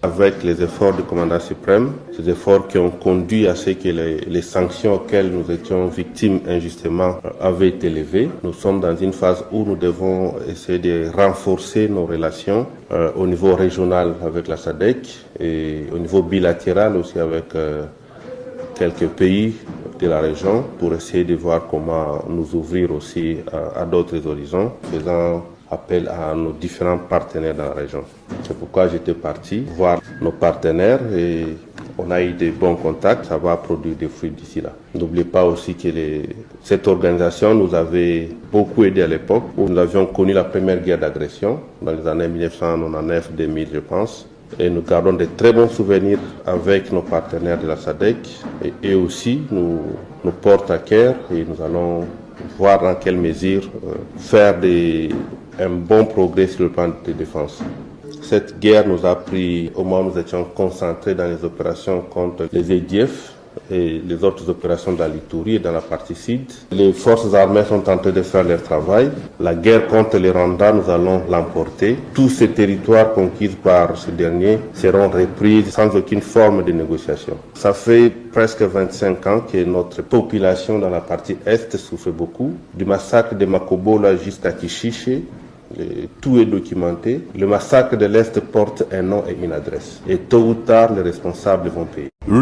Avec les efforts du commandant suprême, ces efforts qui ont conduit à ce que les sanctions auxquelles nous étions victimes injustement avaient été levées, nous sommes dans une phase où nous devons essayer de renforcer nos relations au niveau régional avec la SADC et au niveau bilatéral aussi avec quelques pays de la région pour essayer de voir comment nous ouvrir aussi à d'autres horizons, faisant appel à nos différents partenaires dans la région. C'est pourquoi j'étais parti voir nos partenaires et on a eu de bons contacts, ça va produire des fruits d'ici là. N'oubliez pas aussi que cette organisation nous avait beaucoup aidé à l'époque où nous avions connu la première guerre d'agression dans les années 1999-2000 je pense. Et nous gardons de très bons souvenirs avec nos partenaires de la SADC et aussi nous portent à cœur et nous allons voir dans quelle mesure faire un bon progrès sur le plan de défense. Cette guerre nous a pris au moment où nous étions concentrés dans les opérations contre les EDF et les autres opérations dans l'Ituri et dans la partie sud. Les forces armées sont en train de faire leur travail. La guerre contre les Rwandais, nous allons l'emporter. Tous ces territoires conquis par ce dernier seront repris sans aucune forme de négociation. Ça fait presque 25 ans que notre population dans la partie est souffre beaucoup. Du massacre de Makobola jusqu'à Kishiche, tout est documenté. Le massacre de l'Est porte un nom et une adresse. Et tôt ou tard, les responsables vont payer.